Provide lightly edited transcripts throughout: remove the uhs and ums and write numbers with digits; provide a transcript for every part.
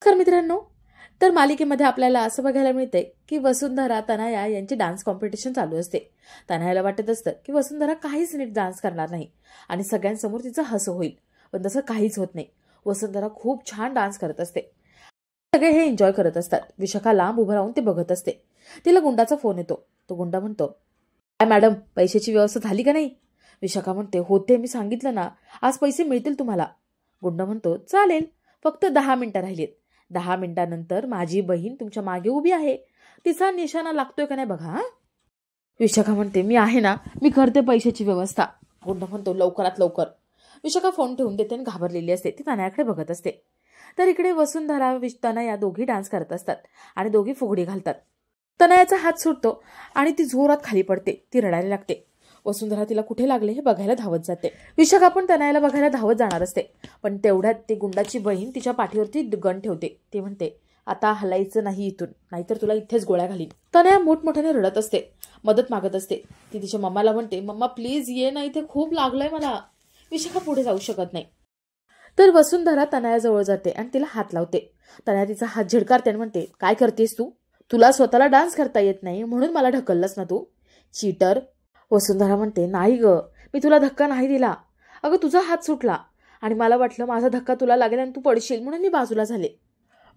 खरं मित्रांनो, तर मालिकेमध्ये आपल्याला असं बघायला मिळते की वसुंधरा तनया यांची डान्स कॉम्पिटिशन चालू असते. तनयाला वाटत असतं की वसुंधरा काहीच नीट डान्स करणार नाही आणि सगळ्यांसमोर तिचं हसं होईल, पण तसं काहीच होत नाही. वसुंधरा खूप छान डान्स करत असते. सगळे हे एन्जॉय करत असतात. विशाखा लांब उभं राहून ते बघत असते. तिला गुंडाचा फोन येतो. तो गुंडा म्हणतो, काय मॅडम, पैशाची व्यवस्था झाली का नाही? विशाखा म्हणते, होते, मी सांगितलं ना, आज पैसे मिळतील तुम्हाला. गुंडा म्हणतो, चालेल, फक्त 10 मिनिटं राहिलीत. 10 मिनिटांनंतर माझी बहीण तुमच्या मागे उभी आहे, तिचा निशाणा लागतोय का नाही बघा. विशाखा म्हणते, मी आहे ना, मी करते पैशाची व्यवस्था. गुंडा म्हणतो, लवकरात लवकर. विशाखा फोन ठेवून देते आणि घाबरलेली असते. ती तनयाकडे बघत असते. तर इकडे वसुंधरा तनया दोघी डान्स करत असतात आणि दोघी फुगडी घालतात. तनयाचा हात सुटतो आणि ती जोरात खाली पडते. ती रडायला लागते. वसुंधरा तिला कुठे लागले हे बघायला धावत जाते. विशाखा पण तनयाला बघायला धावत जाणार असते, पण तेवढ्यात ती गुंडाची बहीण तिच्या पाठीवरती गन ठेवते. ती म्हणते, आता हलायचं नाही इथून, नाहीतर तुला इथेच गोळ्या घालीन. तनया मोठमोठ्याने रडत असते, मदत मागत असते. ती तिच्या मम्माला म्हणते, मम्मा प्लीज ये ना, इथे खूप लागलंय मला. विशाखा पुढे जाऊ शकत नाही. तर वसुंधरा तनयाजवळ जाते आणि तिला हात लावते. तनया तिचा हात झिडकारते आणि म्हणते, काय करतेस तू? तुला स्वतःला डान्स करता येत नाही म्हणून मला ढकललंस ना तू, चीटर. वसुंधरा म्हणते, नाही ग, मी तुला धक्का नाही दिला. अगं तुझा हात सुटला आणि मला वाटलं माझा धक्का तुला लागेल आणि तू पडशील म्हणून मी बाजूला झाले.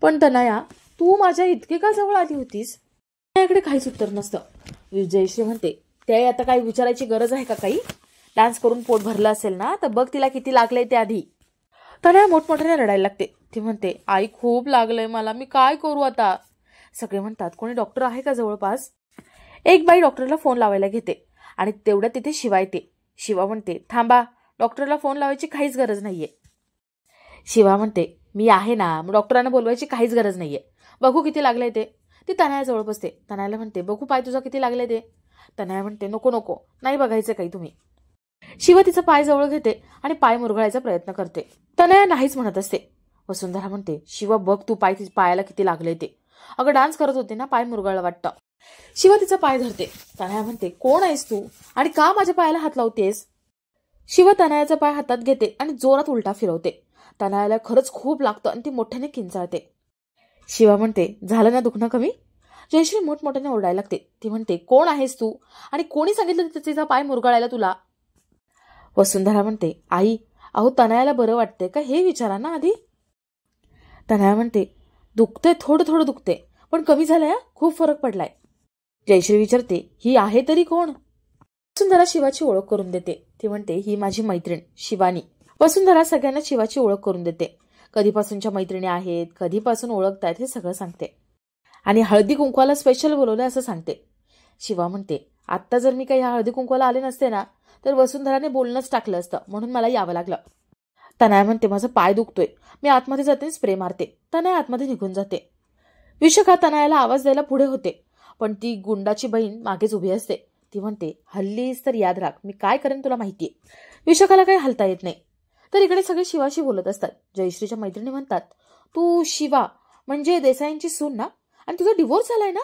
पण तनया, तू माझ्या इतके का जवळ आली होतीस? त्याकडे काहीच उत्तर नसतं. जयश्री म्हणते, त्या आता काही विचारायची गरज आहे का? काही डान्स करून पोट भरलं असेल ना, तर बघ तिला किती लागलंय ते आधी. तनया मोठमोठ्याने रडायला लागते. ती म्हणते, आई खूप लागलंय मला, मी काय करू आता? सगळे म्हणतात, कोणी डॉक्टर आहे का जवळपास? एक बाई डॉक्टरला फोन लावायला घेते आणि तेवढ्यात तिथे शिवा येते. शिवा म्हणते, थांबा, डॉक्टरला फोन लावायची काहीच गरज नाहीये. शिवा म्हणते, मी आहे ना, मग डॉक्टरांना बोलवायची काहीच गरज नाहीये. बघू किती लागलंय ते. ती तनया जवळ बसते. तनयाला म्हणते, बघू पाय तुझा किती लागलंय ते. तनया म्हणते, नको नको, नाही बघायचं काही तुम्ही. शिवा तिचा पाय जवळ घेते आणि पाय मुरगळायचा प्रयत्न करते. तनया नाहीच म्हणत असते. वसुंधरा म्हणते, शिवा बघ तू पायाला किती लागलंय ते. अगं डान्स करत होते ना, पाय मुरगळला वाटतं. शिवा तिचा पाय धरते. तनया म्हणते, कोण आहेस तू आणि का माझ्या पायाला हात लावतेस? शिवा तनयाचा पाय हातात घेते आणि जोरात उलटा फिरवते. तनयाला खरंच खूप लागतं आणि ती मोठ्याने किंचाळते. शिवा म्हणते, झालं ना दुखणं कमी? जयश्री मोठमोठ्याने ओरडायला लागते. ती म्हणते, कोण आहेस तू आणि कोणी सांगितलं तिचा पाय मुरगळायला तुला? वसुंधरा म्हणते, आई, अहो तनयाला बरं वाटते का हे विचारा ना आधी. तनया म्हणते, दुखते, थोडं थोडं दुखते, पण कमी झालंय, खूप फरक पडलाय. जयश्री विचारते, ही आहे तरी कोण? वसुंधरा शिवाची ओळख करून देते. ती म्हणते, ही माझी मैत्रीण शिवानी. वसुंधरा सगळ्यांना शिवाची ओळख करून देते. कधीपासूनच्या मैत्रिणी आहेत, कधीपासून ओळखतायत हे सगळं सांगते आणि हळदी कुंकवाला स्पेशल बोलवलंय असं सांगते. शिवा म्हणते, आत्ता जर मी काही हळदी कुंकवाला आले नसते ना, तर वसुंधराने बोलणंच टाकलं असतं, म्हणून मला यावं लागलं. तनया म्हणते, माझा पाय दुखतोय, मी आतमध्ये जाते, स्प्रे मारते. तनया आतमध्ये निघून जाते. विशाखा तनयाला आवाज द्यायला पुढे होते, पण ती गुंडाची बहीण मागेच उभी असते. ती म्हणते, हल्लीच तर याद राख, मी काय करेन तुला माहितीये. विशाखाला काही हलता येत नाही. तर इकडे सगळे शिवाशी बोलत असतात. जयश्रीच्या मैत्रिणी म्हणतात, तू शिवा म्हणजे देसाईंची सून ना, आणि तुझा डिवोर्स झालाय ना?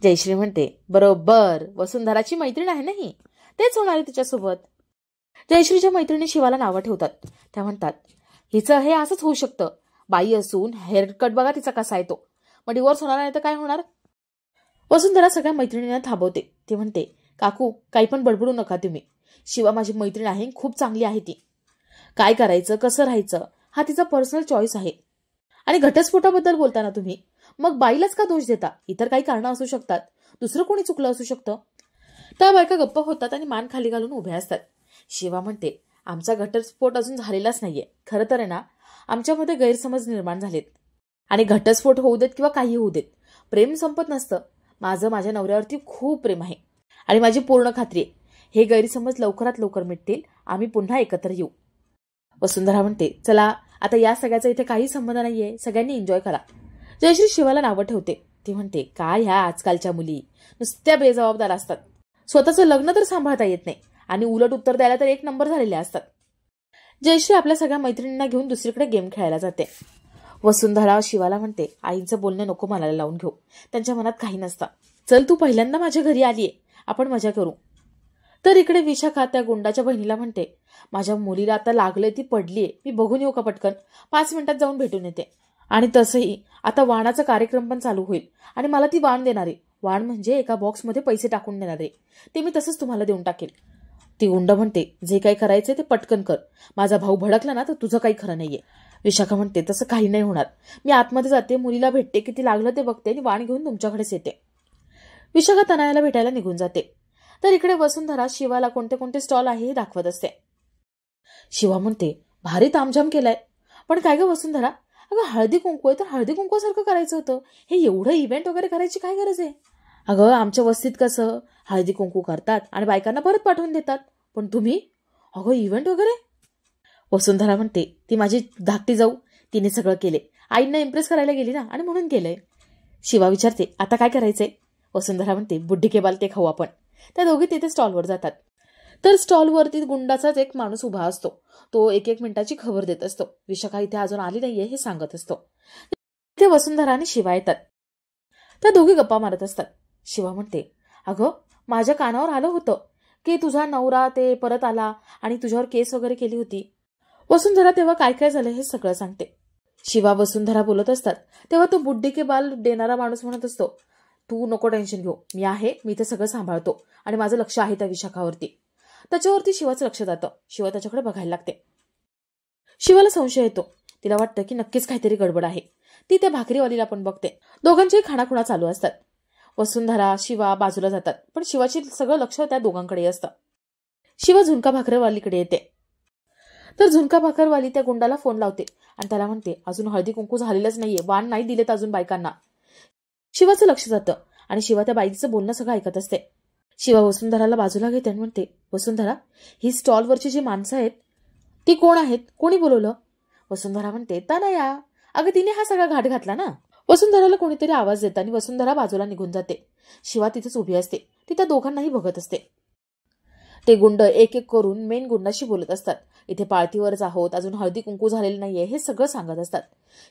जयश्री म्हणते, बरोबर, वसुंधराची मैत्रीण आहे ना ही, तेच होणार आहे तिच्यासोबत. जयश्रीच्या मैत्रिणी शिवाला नावं ठेवतात. त्या म्हणतात, हिचं हे असंच होऊ शकतं, बाई असून हेअरकट बघा तिचा कसा आहे तो, मग डिवोर्स होणार नाही तर काय होणार? वसुंधरा सगळ्या मैत्रिणींना थांबवते. ती म्हणते, काकू, काही पण बडबडू नका तुम्ही. शिवा माझी मैत्रीण आहे, खूप चांगली आहे ती. काय करायचं, कसं राहायचं हा तिचा पर्सनल चॉईस आहे. आणि घटस्फोटाबद्दल बोलताना तुम्ही मग बाईलाच का दोष देता? इतर काही कारणं असू शकतात, दुसरं कोणी चुकलं असू शकतं. त्या बायका गप्प होतात आणि मान खाली घालून उभ्या असतात. शिवा म्हणते, आमचा घटस्फोट अजून झालेलाच नाहीये. खरं तर आहे ना, आमच्यामध्ये गैरसमज निर्माण झालेत आणि घटस्फोट होऊ देत किंवा काही होऊ देत, प्रेम संपत नसतं. माझं माझ्या नवऱ्यावरती खूप प्रेम आहे आणि माझी पूर्ण खात्री आहे हे गैरसमज लवकरात लवकर मिटतील, आम्ही पुन्हा एकत्र येऊ. वसुंधरा म्हणते, चला आता या सगळ्याचा इथे काही संबंध नाहीये, सगळ्यांनी एन्जॉय करा. जयश्री शिवाला नावं ठेवते. ती म्हणते, काय ह्या आजकालच्या मुली नुसत्या बेजबाबदार असतात, स्वतःचं लग्न तर सांभाळता येत नाही आणि उलट उत्तर द्यायला तर 1 नंबर झालेले असतात. जयश्री आपल्या सगळ्या मैत्रिणींना घेऊन दुसरीकडे गेम खेळायला जाते. वसुंधरा शिवाला म्हणते, आईचं बोलणं नको मला लावून घेऊ, त्यांच्या मनात काही नसतं. चल तू पहिल्यांदा माझ्या घरी आलीये, आपण मजा करू. तर इकडे विशाखा त्या गुंडाच्या बहिणीला म्हणते, माझ्या मुलीला आता लागले, ती पडलीये, मी बघून येऊ का पटकन? 5 मिनिटात जाऊन भेटून येते. आणि तसंही आता वाणाचा कार्यक्रम पण चालू होईल आणि मला ती वाण देणारी, वाण म्हणजे एका बॉक्समध्ये पैसे टाकून देणारे, ते मी तसंच तुम्हाला देऊन टाकेल. ती गुंड म्हणते, जे काही करायचंय ते पटकन कर. माझा भाऊ भडकला ना तर तुझं काही खरं नाहीये. विशाखा म्हणते, तसं काही नाही होणार. मी आतमध्ये जाते, मुलीला भेटते, किती लागलं ते बघते आणि वाण घेऊन तुमच्याकडेच येते. विशाखा तनयाला भेटायला निघून जाते. तर इकडे वसुंधरा शिवाला कोणते कोणते स्टॉल आहे हे दाखवत असते. शिवा म्हणते, भारी तामझाम केलाय. पण काय ग वसुंधरा, अगं हळदी कुंकू आहे तर हळदी कुंकूसारखं करायचं होतं. हे एवढं इव्हेंट वगैरे करायची काय गरज आहे? अगं आमच्या वस्तीत कसं हळदी कुंकू करतात आणि बायकांना परत पाठवून देतात, पण तुम्ही अगं इव्हेंट वगैरे. वसुंधरा म्हणते, ती माझी धाकटी जाऊ, तिने सगळं केले. आईंना इम्प्रेस करायला गेली ना आणि म्हणून केलंय. शिवा विचारते, आता काय करायचंय? वसुंधरा म्हणते, बुड्डी के बाल ते खाऊ आपण. त्या दोघी तिथे स्टॉलवर जातात. तर स्टॉलवरती गुंडाचाच एक माणूस उभा असतो. तो एक एक मिनिटाची खबर देत असतो. विशाखा इथे अजून आली नाहीये हे सांगत असतो. तिथे वसुंधरा आणि शिवा येतात. त्या दोघी गप्पा मारत असतात. शिवा म्हणते, अगं माझ्या कानावर आलं होतं की तुझा नवरा ते परत आला आणि तुझ्यावर केस वगैरे केली होती. वसुंधरा तेव्हा काय काय झालं हे सगळं सांगते. शिवा वसुंधरा बोलत असतात तेव्हा तो बुड्डी के बाल देणारा माणूस म्हणत असतो, तू नको टेन्शन घेऊ, मी आहे, मी ते सगळं सांभाळतो आणि माझं लक्ष आहे त्या विशाखावरती. त्याच्यावरती शिवाचं लक्ष जातं. शिवा त्याच्याकडे बघायला लागते. शिवाला संशय येतो. तिला वाटतं की नक्कीच काहीतरी गडबड आहे. ती त्या भाकरीवालीला पण बघते. दोघांच्याही खाणाखुणा चालू असतात. वसुंधरा शिवा बाजूला जातात, पण शिवाची सगळं लक्ष त्या दोघांकडे असतं. शिवा झुणका भाकरवालीकडे येते. तर झुणका भाकरवाली त्या गुंडाला फोन लावते आणि त्याला म्हणते, अजून हळदी कुंकू झालेलंच नाहीये, वाण नाही दिलेत अजून बायकांना. शिवाचं लक्ष जातं आणि शिवा त्या बाईचं बोलणं सगळं ऐकत असते. शिवा वसुंधराला बाजूला घेते आणि म्हणते, वसुंधरा, ही स्टॉलवरची जी माणसं आहेत ती कोण आहेत, कोणी बोलवलं? वसुंधरा म्हणते, तनया. अगं तिने हा सगळा घाट घातला ना. वसुंधराला कोणीतरी आवाज देत आणि वसुंधरा बाजूला निघून जाते. शिवा तिथेच उभी असते. ती त्या दोघांनाही बघत असते. ते गुंड एक एक करून मेन गुंडाशी बोलत असतात. इथे पाळतीवरच आहोत, अजून हळदी कुंकू झालेलं नाहीये हे सगळं सांगत असतात.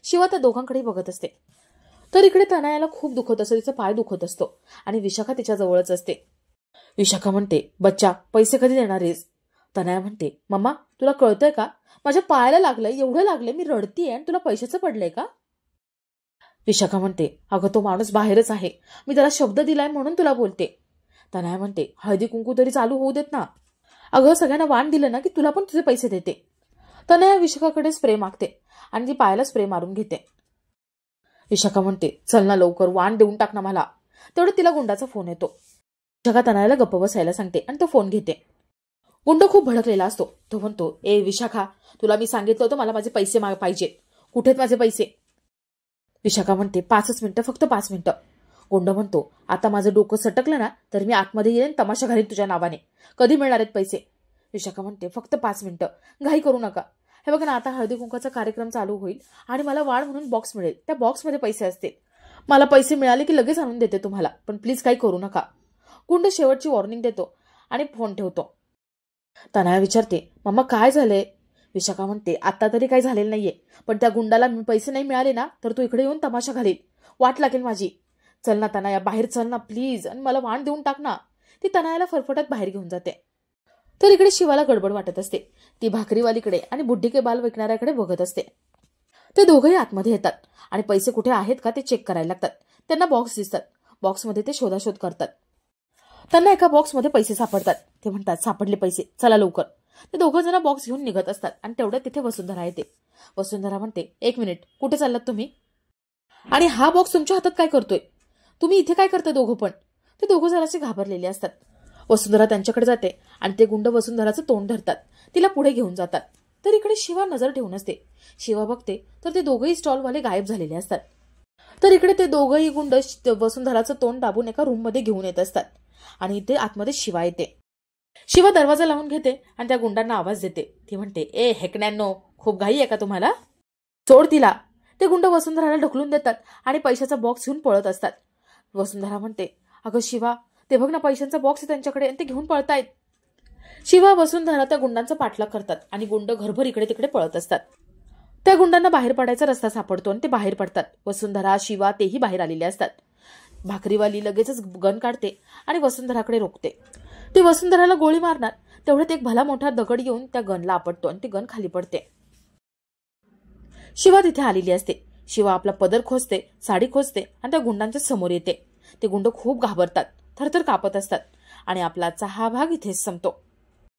शिवा त्या दोघांकडे बघत असते. तर इकडे तनयाला खूप दुखत असतं, तिचा पाय दुखत असतो आणि विशाखा तिच्या जवळच असते. विशाखा म्हणते, बच्चा पैसे कधी देणार आहेस? तनया म्हणते, मम्मा तुला कळतंय का, माझ्या पायाला लागलंय, एवढं लागलंय, मी रडतीये आणि तुला पैशाचं पडलंय का? विशाखा म्हणते, अगं तो माणूस बाहेरच आहे, मी त्याला शब्द दिलाय म्हणून तुला बोलते. तनया म्हणते, हळदी कुंकू तरी चालू होऊ देत ना. अगं सगळ्यांना वाण दिलं ना की तुला पण तुझे पैसे देते. तनया विशाखाकडे स्प्रे मागते आणि ती पायाला स्प्रे मारून घेते. विशाखा म्हणते, चल ना लवकर, वाण देऊन टाक ना मला. तेवढं तिला गुंडाचा फोन येतो. विशाखा तनयाला गप्प बसायला सांगते आणि तो फोन घेते. गुंड खूप भडकलेला असतो. तो म्हणतो, ए विशाखा, तुला मी सांगितलं होतं मला माझे पैसे पाहिजेत, कुठेत माझे पैसे? विशाखा म्हणते, 5 मिनिटं, फक्त 5 मिनिटं. गुंड म्हणतो, आता माझं डोकं सटकलं ना तर मी आतमध्ये येईन, तमाशा घालीन तुझ्या नावाने. कधी मिळणार आहेत पैसे? विशाखा म्हणते, फक्त 5 मिनिटं, घाई करू नका. हे बघा ना, आता हळदी कुंकाचा कार्यक्रम चालू होईल आणि मला वाण म्हणून बॉक्स मिळेल. त्या बॉक्समध्ये पैसे असतील. मला पैसे मिळाले की लगेच आणून देते तुम्हाला, पण प्लीज काही करू नका. गुंड शेवटची वॉर्निंग देतो आणि फोन ठेवतो. तनया विचारते, मम्मा काय झालंय? विशाखा म्हणते, आता तरी काही झालेलं नाहीये, पण त्या गुंडाला पैसे नाही मिळाले ना तर तू इकडे येऊन तमाशा घालील, वाट लागेल माझी. चल ना तनया, बाहेर चल ना प्लीज, आणि मला वाण देऊन टाक ना. ती तनयाला फरफटत बाहेर घेऊन जाते. तर इकडे शिवाला गडबड वाटत असते. ती भाकरीवालीकडे आणि बुड्डी के बाल विकणाऱ्याकडे बघत असते. ते दोघंही आतमध्ये येतात आणि पैसे कुठे आहेत का ते चेक करायला लागतात. त्यांना बॉक्स दिसतात. बॉक्समध्ये ते शोधाशोध करतात. त्यांना एका बॉक्समध्ये पैसे सापडतात. ते म्हणतात, सापडले पैसे, चला लवकर. ते दोघं जण बॉक्स घेऊन निघत असतात आणि तेवढ्यात तिथे वसुंधरा येते. वसुंधरा म्हणते, 1 मिनिट, कुठे चाललात तुम्ही? आणि हा बॉक्स तुमच्या हातात काय करतोय? तुम्ही इथे काय करताय दोघं पण? ते दोघं जरासे घाबरलेले असतात. वसुंधरा त्यांच्याकडे जाते आणि ते गुंड वसुंधराचं तोंड धरतात. तिला पुढे घेऊन जातात. तर इकडे शिवा नजर ठेवून असते. शिवा बघते तर ते दोघंही स्टॉलवाले गायब झालेले असतात. तर इकडे ते दोघंही गुंड वसुंधराचं तोंड दाबून एका रूममध्ये घेऊन येत असतात आणि इथे आतमध्ये शिवा येते. शिवा दरवाजा लावून घेते आणि त्या गुंडांना आवाज देते. ती म्हणते, ए हेकण्यांनो, खूप घाई आहे का तुम्हाला? सोड तिला. ते गुंड वसुंधराला ढकलून देतात आणि पैशाचा बॉक्स घेऊन पळत असतात. वसुंधरा म्हणते, अगं शिवा, ते बघ ना, पैशांचा बॉक्स आहे त्यांच्याकडे आणि ते घेऊन पळतायत. शिवा वसुंधरा त्या गुंडांचा पाठलाग करतात आणि गुंड घरभर इकडे तिकडे पळत असतात. त्या गुंडांना बाहेर पडायचा रस्ता सापडतो आणि ते बाहेर पडतात. वसुंधरा शिवा तेही बाहेर आलेले असतात. भाकरीवाली लगेचच गन काढते आणि वसुंधराकडे रोखते. ती वसुंधराला गोळी मारणार तेवढ्यात एक भला मोठा दगड येऊन त्या गनला आपटतो आणि ती गन खाली पडते. शिवा तिथे आलेली असते. शिवा आपला पदर खोचते, साडी खोचते आणि त्या गुंडांच्या समोर येते. ते गुंड खूप घाबरतात, थरथर कापत असतात आणि आपला आजचा हा भाग इथेच संपतो.